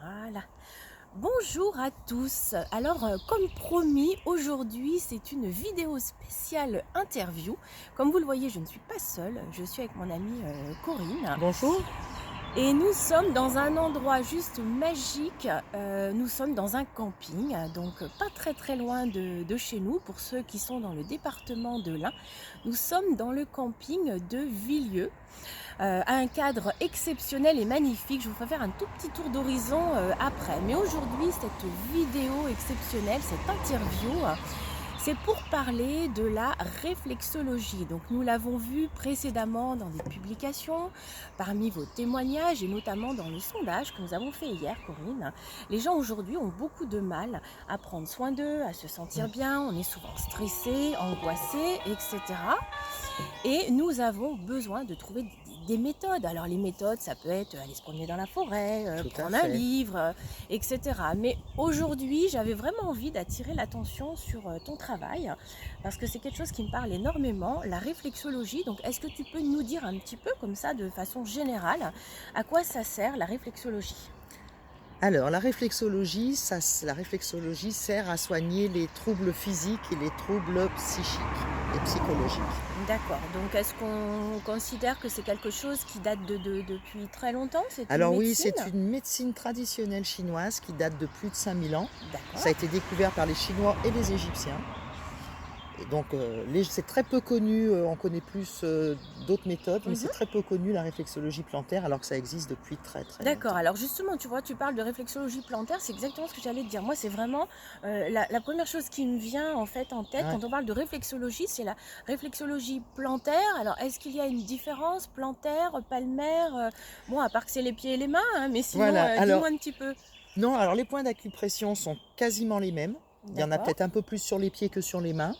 Voilà. Bonjour à tous. Alors, comme promis, aujourd'hui, c'est une vidéo spéciale interview. Comme vous le voyez, je ne suis pas seule. Je suis avec mon amie Corinne. Bonjour. Et nous sommes dans un endroit juste magique. Nous sommes dans un camping, donc pas très très loin de chez nous. Pour ceux qui sont dans le département de l'Ain, nous sommes dans le camping de Villieu. Un cadre exceptionnel et magnifique. Je vous ferai faire un tout petit tour d'horizon après. Mais aujourd'hui, cette vidéo exceptionnelle, cette interview, c'est pour parler de la réflexologie. Donc nous l'avons vu précédemment dans des publications, parmi vos témoignages et notamment dans le sondage que nous avons fait hier, Corinne. Les gens aujourd'hui ont beaucoup de mal à prendre soin d'eux, à se sentir bien. On est souvent stressé, angoissé, etc. Et nous avons besoin de trouver des méthodes. Alors les méthodes, ça peut être aller se promener dans la forêt, Tout à prendre un fait. livre, etc. Mais aujourd'hui, j'avais vraiment envie d'attirer l'attention sur ton travail, parce que c'est quelque chose qui me parle énormément, la réflexologie. Donc est-ce que tu peux nous dire un petit peu comme ça, de façon générale, à quoi ça sert la réflexologie? Alors, la réflexologie sert à soigner les troubles physiques et les troubles psychiques et psychologiques. D'accord. Donc est-ce qu'on considère que c'est quelque chose qui date depuis très longtemps? C'est une Alors oui, c'est médecine? une médecine traditionnelle chinoise qui date de plus de 5000 ans. Ça a D'accord. été découvert par les Chinois et les Égyptiens. Et donc, c'est très peu connu, on connaît plus d'autres méthodes, mais c'est Mhm. très peu connu la réflexologie plantaire, alors que ça existe depuis très très D'accord, longtemps. alors justement, tu vois, tu parles de réflexologie plantaire, c'est exactement ce que j'allais te dire. Moi, c'est vraiment la première chose qui me vient en fait en tête Ouais. quand on parle de réflexologie, c'est la réflexologie plantaire. Alors, est-ce qu'il y a une différence plantaire, palmaire bon, à part que c'est les pieds et les mains, hein, mais sinon, Voilà, alors dis-moi un petit peu. non, alors les points d'acupression sont quasiment les mêmes. Il y en a D'accord. peut-être un peu plus sur les pieds que sur les mains.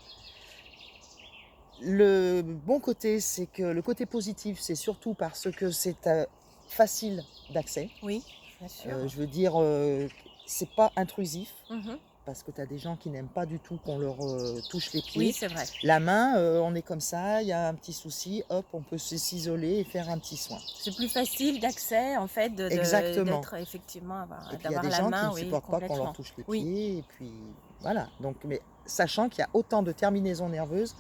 Le bon côté, c'est que le côté positif, c'est surtout parce que c'est, facile d'accès. Oui, bien sûr. Je veux dire, c'est pas intrusif, Mhm. parce que tu as des gens qui n'aiment pas du tout qu'on leur, touche les Oui, pieds. c'est vrai. La main, on est comme ça, il y a un petit souci, hop, on peut s'isoler et faire un petit soin. C'est plus facile d'accès en fait Exactement. d'être effectivement Et puis il y a d'avoir des la gens qui main, ne oui, supportent pas qu'on leur complètement. touche les Oui. pieds et puis voilà. Donc mais sachant qu'il y a autant de terminaisons nerveuses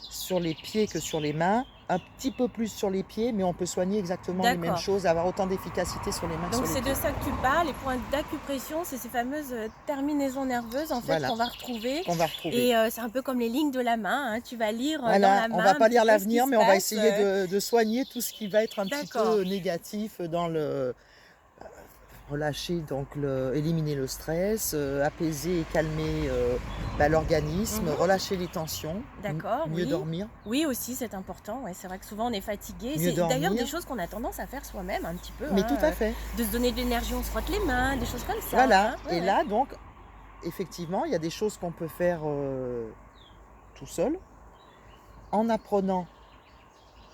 sur les pieds que sur les mains, un petit peu plus sur les pieds, mais on peut soigner exactement les mêmes D'accord. choses, avoir autant d'efficacité sur les mains que Donc sur les c'est de pieds. ça que tu parles, les points d'acupression, c'est ces fameuses terminaisons nerveuses en fait Voilà, qu'on va retrouver. qu'on va retrouver. Et c'est un peu comme les lignes de la main, hein. Tu vas lire dans Voilà, la on va main un pas petit lire peu ce qui l'avenir, se mais on va passe. essayer de soigner tout ce qui va être un petit D'accord. peu négatif dans le relâcher, donc éliminer le stress, apaiser et calmer, l'organisme, Mhm. relâcher les tensions, D'accord, mieux oui. dormir, Oui aussi c'est important. Ouais, c'est vrai que souvent on est fatigué. mieux C'est d'ailleurs des dormir. choses qu'on a tendance à faire soi-même un petit peu, Mais hein, tout à fait. de se donner de l'énergie, on se frotte les mains, des choses comme ça. Voilà, Hein. Ouais, et ouais. là donc effectivement, il y a des choses qu'on peut faire, tout seul, en apprenant,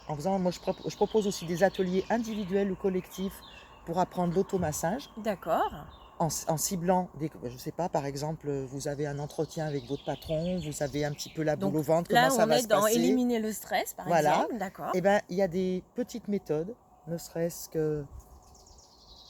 en faisant moi je propose aussi des ateliers individuels ou collectifs pour apprendre l'automassage, D'accord. en ciblant des je sais pas, par exemple, vous avez un entretien avec votre patron, vous avez un petit peu la boule Donc au ventre, comment là ça on va est se dans passer? éliminer le stress par Voilà, exemple. D'accord. et ben, il y a des petites méthodes, ne serait-ce que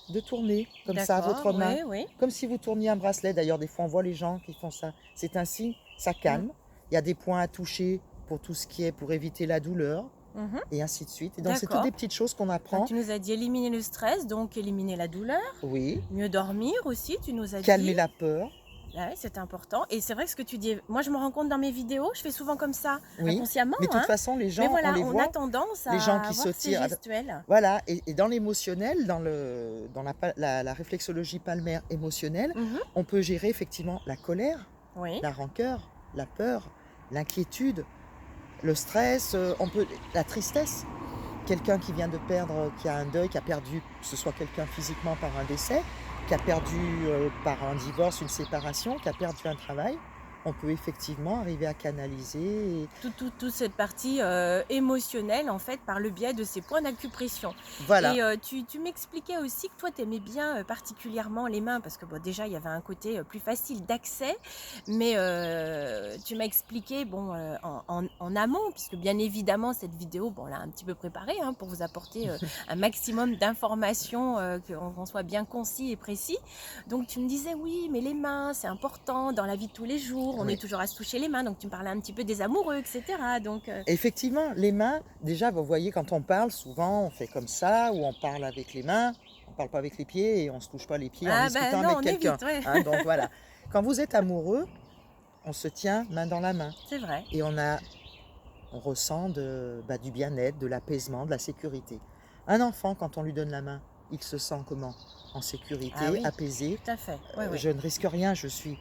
de tourner comme ça D'accord, votre main, oui, oui. comme si vous tourniez un bracelet. D'ailleurs, des fois, on voit les gens qui font ça. C'est un signe, ça Mm. calme. Il y a des points à toucher pour tout ce qui est pour éviter la douleur, Mhm. et ainsi de suite. Et donc, c'est toutes D'accord. des petites choses qu'on Donc apprend. tu nous as dit éliminer le stress, donc éliminer la douleur, Oui, mieux dormir aussi, tu nous as dit. calmer la peur. Ah ouais, c'est important. Et c'est vrai que ce que tu dis, moi je me rends compte dans mes vidéos, je fais souvent comme ça, Oui, inconsciemment, mais de toute hein. façon, les Mais gens, on voilà, les on a voit, tendance les gens à qui se avoir ces tirent. gestuels. Voilà, et dans l'émotionnel, dans la réflexologie palmaire émotionnelle, Mhm. on peut gérer effectivement la colère, Oui, la rancœur, la peur, l'inquiétude, le stress, la tristesse. Quelqu'un qui vient de perdre, qui a un deuil, qui a perdu, que ce soit quelqu'un physiquement par un décès, qui a perdu par un divorce, une séparation, qui a perdu un travail. on peut effectivement arriver à canaliser. Toute cette partie émotionnelle, en fait, par le biais de ces points d'acupression. Voilà, Et tu m'expliquais aussi que toi, tu aimais bien particulièrement les mains, parce que bon, déjà, il y avait un côté plus facile d'accès, mais tu m'as expliqué bon, en amont, puisque bien évidemment, cette vidéo, bon, on l'a un petit peu préparée hein, pour vous apporter un maximum d'informations, qu'on soit bien concis et précis. Donc, tu me disais, oui, mais les mains, c'est important dans la vie de tous les jours, on oui. est toujours à se toucher les mains, donc tu me parlais un petit peu des amoureux, etc. Donc, Effectivement, les mains, déjà, vous voyez, quand on parle, souvent, on fait comme ça, ou on parle avec les mains, on ne parle pas avec les pieds et on ne se touche pas les pieds en ah ben discutant non, avec on quelqu'un. évite, ouais, Hein, donc voilà. Quand vous êtes amoureux, on se tient main dans la main c'est vrai. et on ressent du bien-être, de l'apaisement, de la sécurité. Un enfant, quand on lui donne la main, il se sent comment? En Ah sécurité, oui, apaisé. tout à fait. Oui, oui. Je ne risque rien, je suis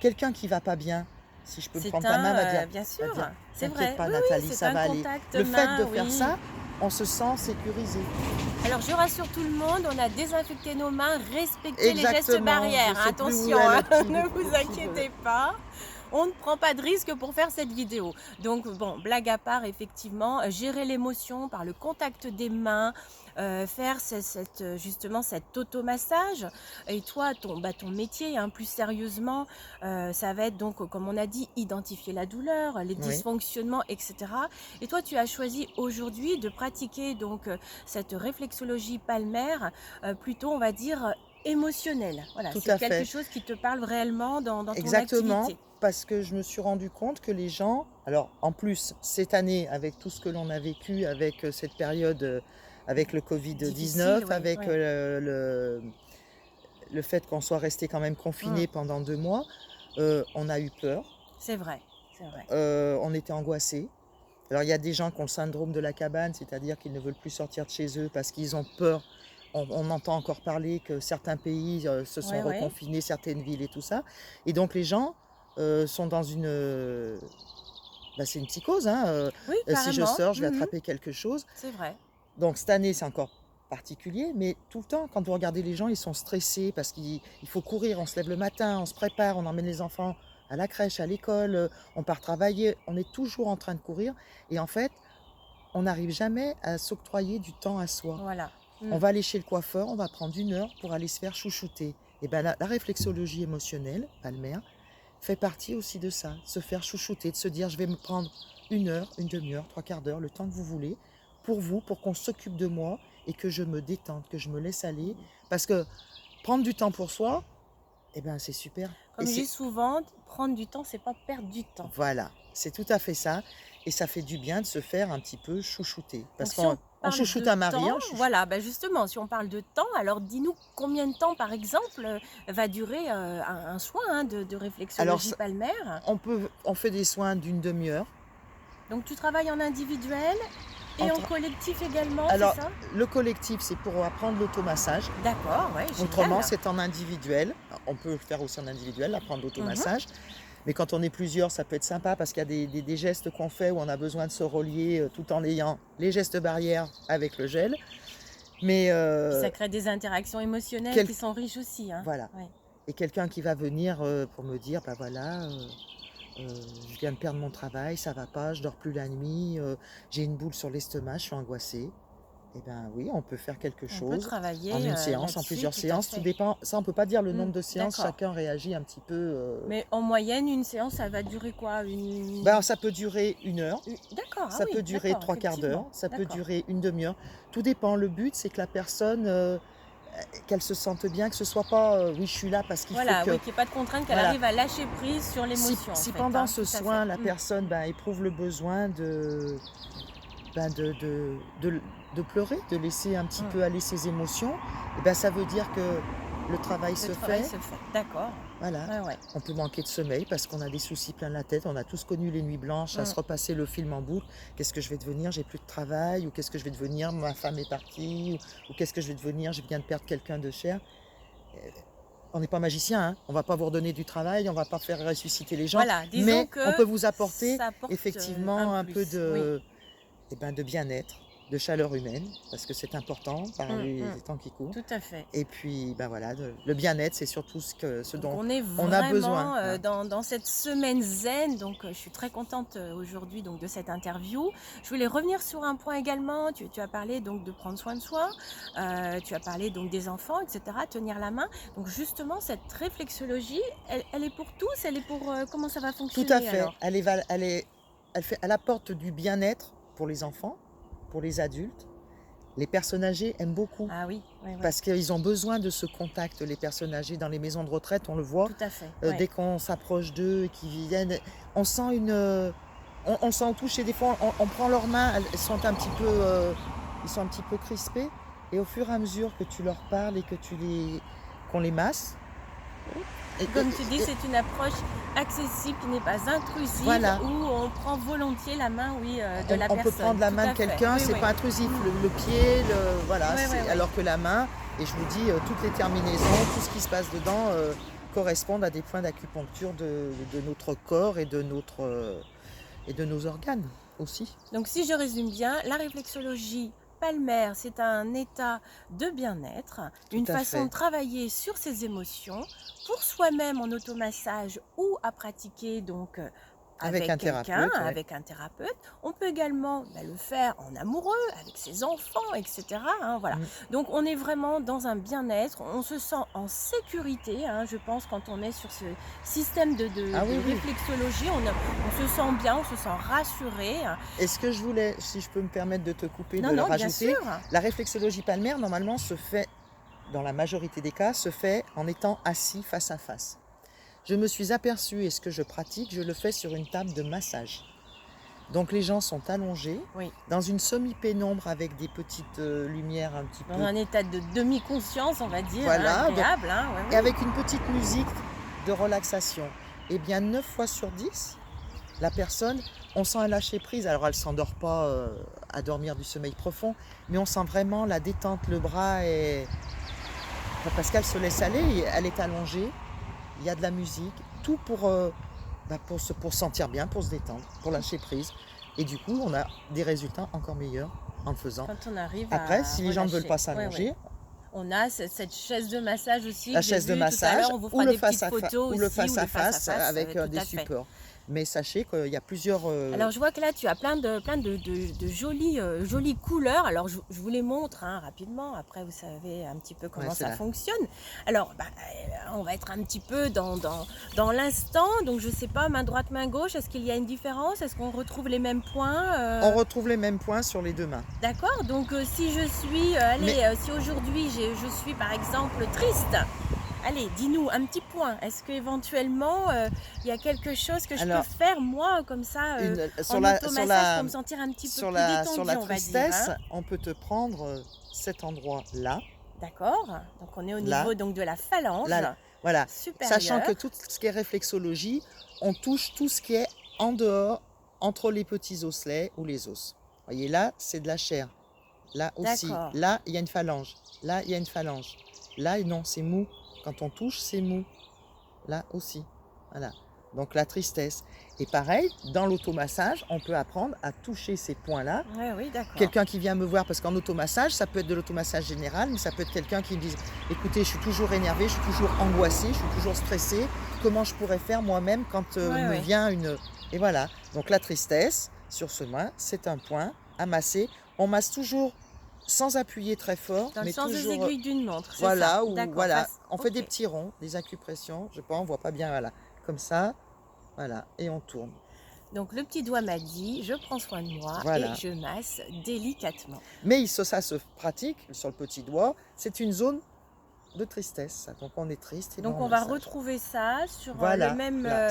quelqu'un qui va pas bien. Si je peux me C'est prendre ta main, bien sûr, va dire, c'est t'inquiète vrai. pas Oui, oui, Nathalie, c'est ça un va aller. contact Le fait de main, faire oui. ça, on se sent sécurisé. Alors je rassure tout le monde, on a désinfecté nos mains, respectez les gestes Exactement, je barrières, hein, sais plus où attention, est hein, le ne le vous petit inquiétez pas. On ne prend pas de risque pour faire cette vidéo. Donc bon, blague à part, effectivement, gérer l'émotion par le contact des mains, faire justement cet automassage. Et toi, ton métier, hein, plus sérieusement, ça va être donc, comme on a dit, identifier la douleur, les oui, dysfonctionnements, etc. Et toi, tu as choisi aujourd'hui de pratiquer donc cette réflexologie palmaire, plutôt, on va dire, émotionnelle. Voilà, tout c'est à quelque fait. chose qui te parle réellement dans ton Exactement, activité. parce que je me suis rendu compte que les gens alors en plus, cette année, avec tout ce que l'on a vécu, avec, cette période, avec le Difficile, Covid-19, oui, avec, oui. le fait qu'on soit resté quand même Mmh. confiné pendant 2 mois, on a eu peur, C'est vrai, c'est vrai. on était angoissés. Alors il y a des gens qui ont le syndrome de la cabane, c'est-à-dire qu'ils ne veulent plus sortir de chez eux parce qu'ils ont peur. On entend encore parler que certains pays, se Oui, sont oui. reconfinés, certaines villes et tout ça. Et donc les gens, sont dans une, c'est une psychose, hein, Oui, si je carrément. sors, je vais Mmh. attraper quelque chose. C'est vrai. Donc cette année, c'est encore particulier, mais tout le temps, quand vous regardez les gens, ils sont stressés parce qu'il faut courir, on se lève le matin, on se prépare, on emmène les enfants à la crèche, à l'école, on part travailler, on est toujours en train de courir et en fait, on n'arrive jamais à s'octroyer du temps à soi. Voilà. Mmh. On va aller chez le coiffeur, on va prendre 1 heure pour aller se faire chouchouter. Et ben la réflexologie émotionnelle, palmaire, fait partie aussi de ça, de se faire chouchouter, de se dire je vais me prendre 1 heure, une demi-heure, 3/4 d'heure, le temps que vous voulez, pour vous, pour qu'on s'occupe de moi et que je me détende, que je me laisse aller. Parce que prendre du temps pour soi, eh ben c'est super. Et Comme je dis c'est souvent, prendre du temps, c'est pas perdre du temps. voilà, c'est tout à fait ça. Et ça fait du bien de se faire un petit peu chouchouter. Donc Parce si on qu'on parle chouchoute de un mari, temps, on chouchoute. voilà, bah, justement, si on parle de temps, alors dis-nous combien de temps, par exemple, va durer, un soin, hein, de Alors, réflexologie palmaire? on fait des soins d'une demi-heure. Donc tu travailles en individuel et en Entre- collectif également, c'est Alors, ça? le collectif, c'est pour apprendre l'automassage. D'accord, ouais, Autrement, génial. c'est en individuel. On peut le faire aussi en individuel, apprendre Mmh. l'automassage. Mais quand on est plusieurs, ça peut être sympa parce qu'il y a des gestes qu'on fait où on a besoin de se relier tout en ayant les gestes barrières avec le gel. Mais Puis ça crée des interactions émotionnelles quel- qui sont riches aussi, hein. voilà. Ouais. Et quelqu'un qui va venir pour me dire, bah voilà, je viens de perdre mon travail, ça va pas, je dors plus la nuit, j'ai une boule sur l'estomac, je suis angoissée. Eh ben oui, on peut faire quelque On peut chose en travailler, une séance, en là-dessus, plusieurs tout à séances, tout fait. dépend. Ça, on peut pas dire le Mmh, nombre de séances, d'accord. chacun réagit un petit peu. Mais en moyenne, une séance, ça va durer quoi? Ben, ça peut durer 1 heure, D'accord, ah ça peut oui, durer d'accord, 3/4 d'heure, effectivement. ça peut D'accord. durer une demi-heure. Tout dépend. Le but, c'est que la personne, qu'elle se sente bien, que ce soit pas, oui, je suis là parce qu'il faut Voilà, que. oui, qu'il y ait pas de contrainte, qu'elle Voilà. arrive à lâcher prise sur Si, l'émotion, en si fait, pendant hein, ce tout à fait. soin, la Mmh. personne éprouve le besoin de pleurer, de laisser un petit Mmh. peu aller ses émotions, eh ben, ça veut dire que le travail Le se travail fait. se fait. D'accord. Voilà. Ouais, ouais. On peut manquer de sommeil parce qu'on a des soucis plein la tête. On a tous connu les nuits blanches à se Mmh. repasser le film en boucle. Qu'est-ce que je vais devenir? J'ai plus de travail. Ou qu'est-ce que je vais devenir? Ma femme est partie. Ou qu'est-ce que je vais devenir? Je viens de perdre quelqu'un de cher. Euh, On n'est pas magicien, hein. On va pas vous redonner du travail. On va pas faire ressusciter les gens. Voilà, disons Mais que on peut vous apporter ça apporte, un effectivement un peu plus. Oui. de bien-être. de chaleur humaine, parce que c'est important par les Mmh. temps qui courent. Tout à fait. Et puis, ben voilà, le bien-être, c'est surtout ce Donc dont on est on a besoin. vraiment, Voilà. dans cette semaine zen, donc je suis très contente, aujourd'hui donc de cette interview. Je voulais revenir sur un point également, tu as parlé donc de prendre soin de soi, tu as parlé donc des enfants et cetera, tenir la main. Donc justement cette réflexologie, elle est pour tous? Elle est pour, comment ça va Tout à fonctionner fait. alors? Elle apporte du bien-être pour les enfants, pour les adultes. Les personnes âgées aiment beaucoup Ah oui, oui, oui, parce qu'ils ont besoin de ce contact, les personnes âgées dans les maisons de retraite, on le voit. tout à fait, Dès ouais. qu'on s'approche d'eux et qu'ils viennent, on sent on sent touche et des fois on prend leurs mains, elles sont un petit peu, ils sont un petit peu crispés et au fur et à mesure que tu leur parles et qu'on les masse et, Comme tu dis, et- c'est une approche accessible qui n'est pas intrusive, voilà. où on prend volontiers la main, oui, de la On peut personne. prendre la Tout main à de fait. quelqu'un, Oui, c'est oui. pas intrusif, Mmh. le pied, voilà, Ouais, ouais, ouais. alors que la main, et je vous dis, toutes les terminaisons, tout ce qui se passe dedans correspondent à des points d'acupuncture de notre corps et de nos organes aussi. Donc si je résume bien, la réflexologie palmaire, c'est un état de bien-être, Tout une à façon de fait. travailler sur ses émotions, pour soi-même en automassage ou à pratiquer donc Avec avec un quelqu'un, thérapeute, ouais. avec un thérapeute. On peut également le faire en amoureux, avec ses enfants, etc. hein, voilà. Mm. Donc on est vraiment dans un bien-être, on se sent en sécurité, hein, je pense, quand on est sur ce système Ah oui, de oui. réflexologie, on se sent bien, on se sent rassuré. Et ce que je voulais, si je peux me permettre de te couper, Non, de le non, bien rajouter, sûr. la réflexologie palmaire, normalement, se fait, dans la majorité des cas, se fait en étant assis face à face. Je me suis aperçue, et ce que je pratique, je le fais sur une table de massage. Donc les gens sont allongés, Oui, dans une semi-pénombre avec des petites lumières un petit dans peu, un état de demi-conscience, on va dire, hein, voilà, agréable. Hein, ouais, et ouais. avec une petite musique de relaxation. Et bien 9 fois sur 10, la personne, on sent un lâcher prise. Alors elle ne s'endort pas à dormir du sommeil profond, mais on sent vraiment la détente, le bras, parce qu'elle se laisse aller, elle est allongée, il y a de la musique, tout pour se sentir bien, pour se détendre, pour lâcher prise. Et du coup, on a des résultats encore meilleurs en le faisant. Quand on arrive Après, à si les gens ne veulent relâcher. pas Ouais, s'allonger, ouais. On a cette chaise de massage aussi la que j'ai chaise de vue tout à massage l'heure. On vous ou fera le des petites photos ou le aussi, ou le face-à-face face-à-face, avec tout des à fait. supports. Mais sachez qu'il y a plusieurs... Alors je vois que là tu as plein de jolies couleurs. Alors je vous les montre hein, rapidement. Après vous savez un petit peu comment c'est ça là. fonctionne. Alors on va être un petit peu dans l'instant. Donc je sais pas, main droite, main gauche. Est-ce qu'il y a une différence? Est-ce qu'on retrouve les mêmes points On retrouve les mêmes points sur les deux mains. D'accord. Donc si je suis, si aujourd'hui je suis par exemple triste. Allez, dis-nous un petit point. Est-ce qu'éventuellement, il y a quelque chose que je Alors, peux faire, moi, comme ça, en automassage pour me sentir un petit peu plus détendue, sur la on va dire, tristesse, hein. on peut te prendre cet endroit-là, D'accord. Donc, on est au là, niveau donc, de la phalange là, voilà. supérieure. Sachant que tout ce qui est réflexologie, on touche tout ce qui est en dehors, entre les petits osselets ou les os. Vous voyez, là, c'est de la chair. Là aussi. D'accord. Là, il y a une phalange. Là, il y a une phalange. Là, non, c'est mou. Quand on touche, c'est mou. Là aussi. Voilà. Donc la tristesse. Et pareil, dans l'automassage, on peut apprendre à toucher ces points-là. Ouais, oui, d'accord. Quelqu'un qui vient me voir, parce qu'en automassage, ça peut être de l'automassage général, mais ça peut être quelqu'un qui me dise écoutez, je suis toujours énervé, je suis toujours angoissé, je suis toujours stressé. Comment je pourrais faire moi-même quand me vient une. Et voilà. Donc la tristesse, sur ce point, c'est un point à masser. On masse toujours sans appuyer très fort, Dans le mais sens des toujours. aiguilles d'une montre, c'est Voilà, ça? ou D'accord, voilà. face- On fait des ok. petits ronds, des acupressions. Je sais pas, on voit pas bien, voilà. Comme ça, voilà, et on tourne. Donc le petit doigt m'a dit, je prends soin de moi Voilà. et je masse délicatement. Mais ça se pratique sur le petit doigt. C'est une zone de tristesse. Donc on est triste. Et Donc ben, on va massage. retrouver ça sur Voilà, les mêmes, là,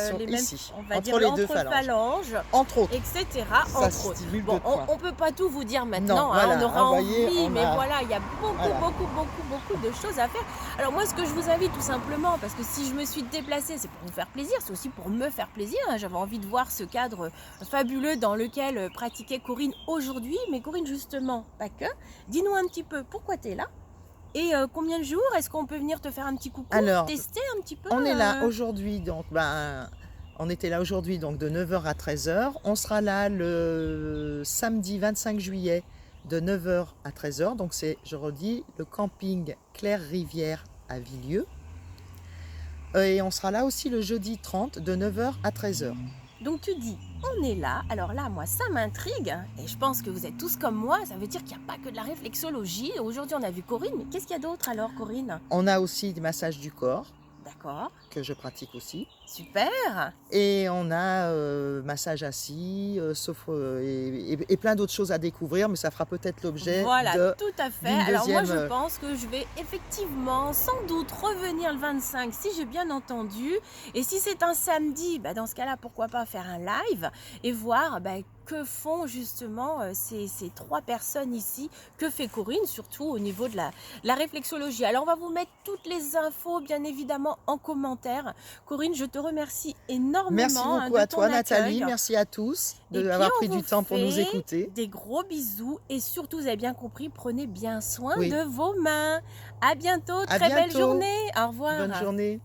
on va entre dire les deux phalanges, Entre autres. etc. Ça entre autres. stimule Bon, d'autres points. on peut pas tout vous dire maintenant, Non, hein, voilà, on aura voyez, envie, mais a- voilà, il y a beaucoup, Voilà. beaucoup de choses à faire. Alors moi, ce que je vous invite tout simplement, parce que si je me suis déplacée, c'est pour vous faire plaisir, c'est aussi pour me faire plaisir. Hein. J'avais envie de voir ce cadre fabuleux dans lequel pratiquait Corinne aujourd'hui. Mais Corinne, justement, pas que. Dis-nous un petit peu pourquoi tu es là. Et combien de jours? Est-ce qu'on peut venir te faire un petit coucou, Alors, tester un petit peu On est là aujourd'hui, donc on était là aujourd'hui donc de 9h à 13h. On sera là le samedi 25 juillet de 9 heures à 13 heures. Donc c'est, je redis, le camping Claire-Rivière à Vilieu. Et on sera là aussi le jeudi 30 de 9 heures à 13 heures. Donc tu dis, on est là. Alors là, moi, ça m'intrigue. Et je pense que vous êtes tous comme moi. Ça veut dire qu'il n'y a pas que de la réflexologie. Aujourd'hui, on a vu Corinne. Mais qu'est-ce qu'il y a d'autre alors, Corinne? On a aussi des massages du corps D'accord. que je pratique aussi. Super. Et on a massage assis, et plein d'autres choses à découvrir, mais ça fera peut-être l'objet Voilà, tout à fait. d'une Alors moi, je deuxième. pense que je vais effectivement, sans doute, revenir le 25, si j'ai bien entendu. Et si c'est un samedi, bah, dans ce cas-là, pourquoi pas faire un live et voir bah, que font justement ces trois personnes ici, que fait Corinne, surtout au niveau de la réflexologie. Alors on va vous mettre toutes les infos, bien évidemment, en commentaire. Corinne, je te remercie énormément Merci beaucoup de à ton toi, Nathalie. accueil. Merci à tous Et puis d'avoir on pris vous du temps pour nous fait écouter. des gros bisous et surtout, vous avez bien compris, prenez bien soin Oui. de vos mains. À bientôt, À très belle bientôt. journée. Au revoir. Bonne journée.